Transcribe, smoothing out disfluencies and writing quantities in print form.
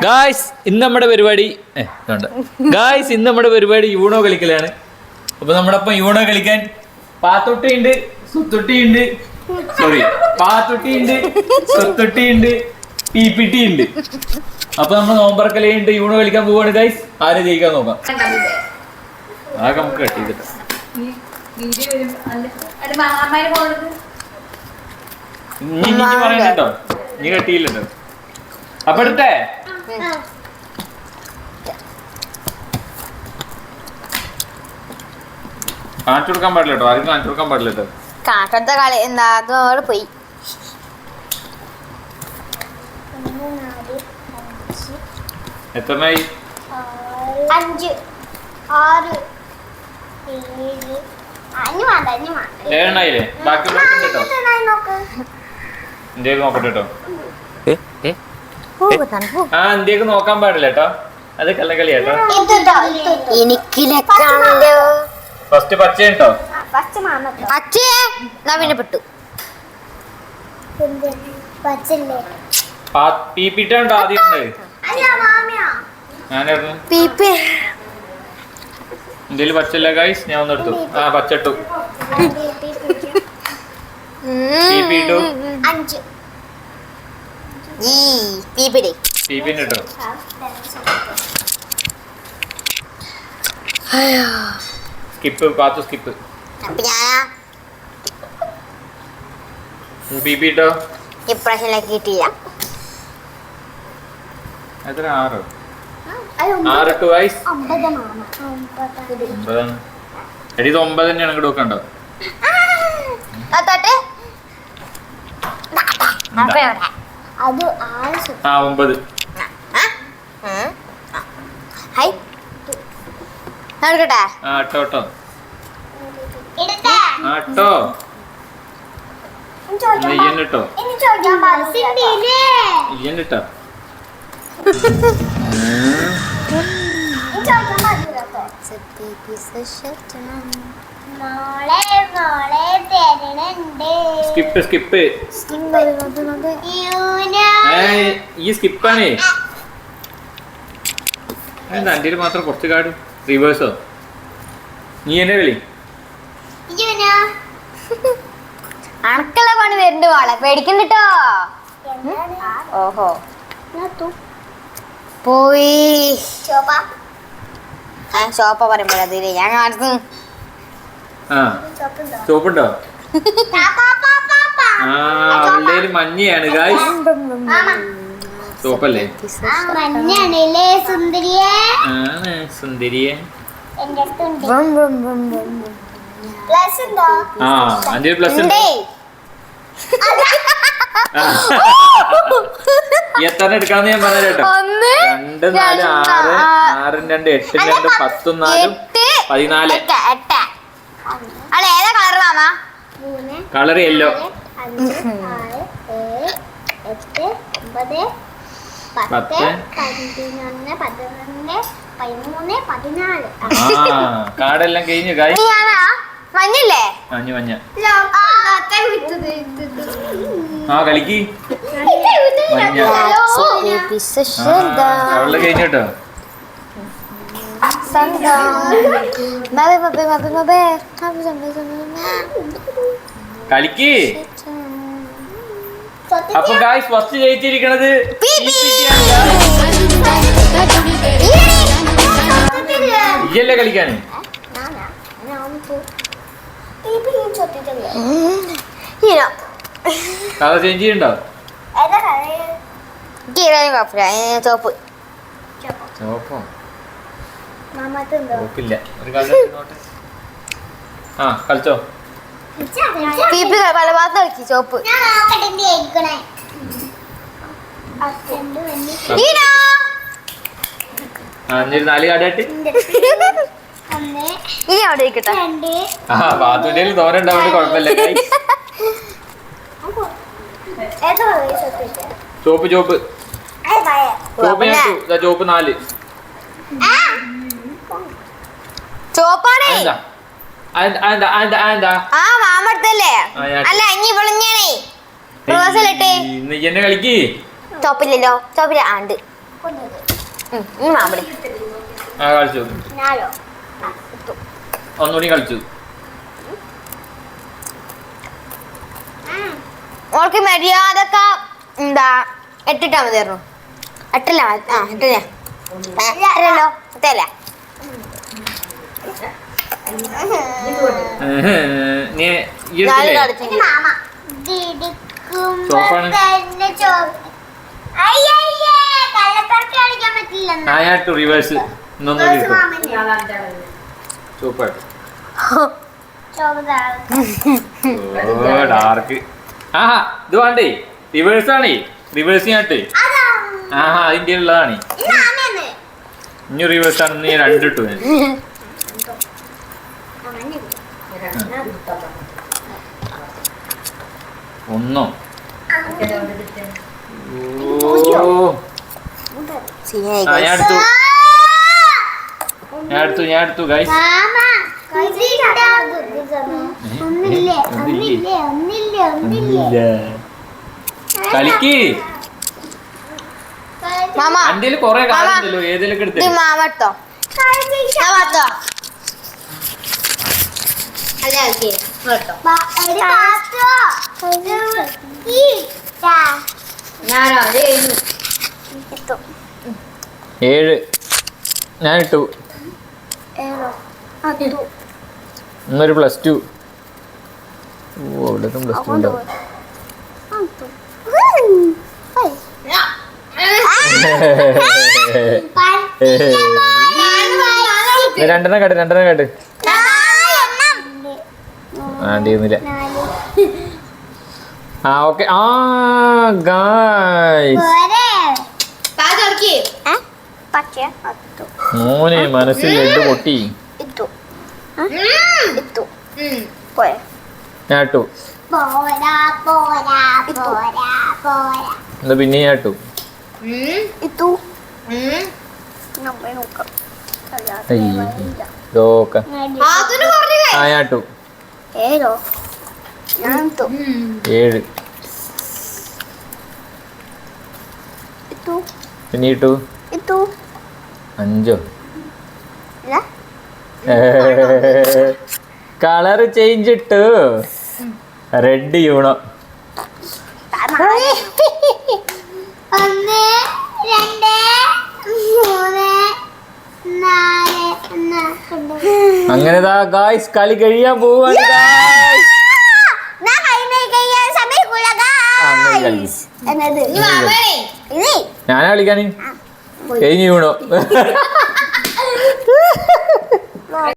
Guys ഇന്ന് നമ്മുടെ പരിപാടി യൂണോ കളിക്കലാണ്. അപ്പൊ നമ്മുടെ ഒപ്പം യൂണോ കളിക്കാൻ പാത്തുട്ടിയുണ്ട്, സുത്തുട്ടിയുണ്ട്, സുത്തുട്ടിയുണ്ട്, പീപ്പിട്ടിയുണ്ട്. അപ്പൊ നമ്മൾ നോമ്പറക്കലുണ്ട്, യൂണോ കളിക്കാൻ പോവാണ് ഗായ്സ്. ആരെ ജയിക്കാൻ നോക്കാം. ആകെ നമുക്ക് കട്ട് ചെയ്തിട്ട് പറയണ്ടോ, നീ കട്ടിയില്ലല്ലോ. അപ്പൊ എടുത്തേ കാണിച്ചു കൊടുക്കാൻ പാടില്ല കേട്ടോ, ആരും കാണിച്ചു കൊടുക്കാൻ പാടില്ല കേട്ടോ. കാക്കത്തെ കളി എന്താ അതോടെ പോയി. എത്രണ്ണായി? 5 6 7 ഏഴെണ്ണായില്ലേ? ബാക്കി കേട്ടോ ഇന്ത്യക്ക് നോക്കട്ടെ കേട്ടോ. ആ ഇന്ത്യക്ക് നോക്കാൻ പാടില്ല കേട്ടോ, അത് കള്ളക്കളി കേട്ടോ. ഫസ്റ്റ് പച്ച കേട്ടോ. പിന്നെ പെട്ടു പീപ്പിട്ടോ ആദ്യം ഞാനായിരുന്നു. ഇന്ത്യയിൽ പച്ചല്ല ഗൈസ്, ഞാൻ ഒന്നെടുത്തു. ആ പച്ചട്ടു. പീപ്പിട്ടു. പീപ്പിട്ടോ. സ്കിപ്പ് പാത്തു സ്കിപ്പ്. പീപ്പിട്ടോ. ഇപ്രാവശ്യം കിട്ടിയില്ല. എത്ര? 6 6 ഗൈസ്. 9 എടി, ഇത് 9 തന്നെയാണ് ഇങ്ങോട്ട് വെക്കണ്ടോ. ആ 9. എടുക്കട്ടെ? ആ ഇട്ടോ ഇട്ടോ. ഇയ്യന്നിട്ടോ ഇയ്യന്നിട്ടോ. Skip skip. ഈ സ്കിപ്പാണേ. എൻ്റെ മാത്രം കുറച്ച് കാട് റിവേഴ്സോ. നീ എന്നെ വിളി. അണക്കുള്ള പണി വരുന്നുണ്ട് മോളെ, പേടിക്കണ്ടോ. ഓഹോ പോയി. ഷോപ്പ പറയുമ്പോഴതില്ലേ ഞാൻ കാണിച്ചു. ചോപ്പുണ്ടോ? ആ അവളുടെ മഞ്ഞയാണ് ഗായ്സ്. ചോപ്പല്ലേ? സുന്ദരിയെ. ആ 5 പ്ലസ് ഉണ്ട്. എത്ര എടുക്കാന്ന് ഞാൻ പറഞ്ഞ കേട്ടോ. 2 4 6 6 2 8 2 10 4 14. Colour yellow. 10 കാടെല്ലാം കഴിഞ്ഞു ഗായ്സ്. മഞ്ഞല്ലേ? മഞ്ഞ. ആ കളിക്ക്. മഞ്ഞ അവളെ കഴിഞ്ഞു കേട്ടോ. കളിക്ക്. അപ്പൊ ഗായ്സ് ഫസ്റ്റ് ജയിച്ചിരിക്കണത് ഇയല്ലേ കളിക്കാന്. കളർ ചേഞ്ച് ചെയ്യണ്ടോ? ചോപ്പ്. ചോപ്പോ ചോപ്പില്ല. ഒരു കളർ. ആ കളിച്ചോ. പല ഭാഗത്ത് കളിച്ചു. ചോപ്പ്. അഞ്ഞൊരു 4 കാർഡ് ഇനി അവിടെ ഇരിക്കട്ടെ. ആ ബാത്തുവിന്റെ തോര ഉണ്ടാവുകൊണ്ട് കുഴപ്പമില്ല. ചോപ്പ് ചോപ്പ് ചോപ്പ് ചോപ്പ് 4. ചോപ്പാണേ. ആ മാമടുത്തല്ലേ? അല്ല ഇനി വിളഞ്ഞാണേ. നീ എന്നെ കളിക്ക്. ചോപ്പില്ലല്ലോ ചോപ്പില്ല ആണ്ട് ഇനി മാമ്പടി ആ കളിച്ചു നാലോ ഒന്നുകൂടി കളിച്ചു ഓൾക്ക് മര്യാദക്ക എന്താ എട്ടിട്ടാ മതിയായിരുന്നു എട്ടല്ല ആ എട്ടില്ല എട്ടല്ലോ എട്ടല്ല നീ ഈ നാല് എടുത്തില്ലേ? കളിച്ചെങ്കിൽ മാമ ചോപ്പാണ്. കളിക്കാൻ പറ്റില്ലെന്ന് നായാട്ടു റിവേഴ്സ് ഇന്നൊന്നും കിട്ടും സൂപ്പർ ഓ ഡാർക്ക് ആ ഇത് വേണ്ടേ റിവേഴ്സ് ആണേ റിവേഴ്സ് ഞാട്ട് ആഹാ അതിന്റെ ഉള്ളതാണ് ഇനി റിവേഴ്സ് ആണ് നീ രണ്ടിട്ടു ഞാൻ ഒന്നോ ഓ ആ ഞാൻ എടുത്തു ഗൈസ് കളിക്ക് മാമ എന്റെ കൊറേ കാലുണ്ടല്ലോ ഏതിലൊക്കെ എടുത്തേ മാമ എടുത്തോ ഞാൻ പാത്തോ അല്ല കളിക്കേ ഞാനോ അത് കഴിഞ്ഞു 7 ഞാൻ ഇട്ടു ഇന്നൊരു +2 ഓ ഇവിടെ +2 ഉണ്ടാവും രണ്ടെണ്ണം കാട്ട് വേണ്ടിയിരുന്നില്ല ആ ഓക്കെ ആ ഗായ്സ് മോനെ മനസ്സിൽ ലഡ്ഡു പൊട്ടി ഞാൻ ഇട്ടു എന്നാ പിന്നെ ഞാൻ ഇട്ടു ആ ഞാൻ ഇട്ടു 7 പിന്നെ ഇട്ടു 5 കളർ ചേഞ്ച് ഇട്ടു റെഡ് യൂണോ 1 2 3 4 അങ്ങനെ ഗായ്സ് കളി കഴിയാൻ പോവാണ് guys. ഞാനാ കളിക്കാന് കഴിഞ്ഞു വീണോ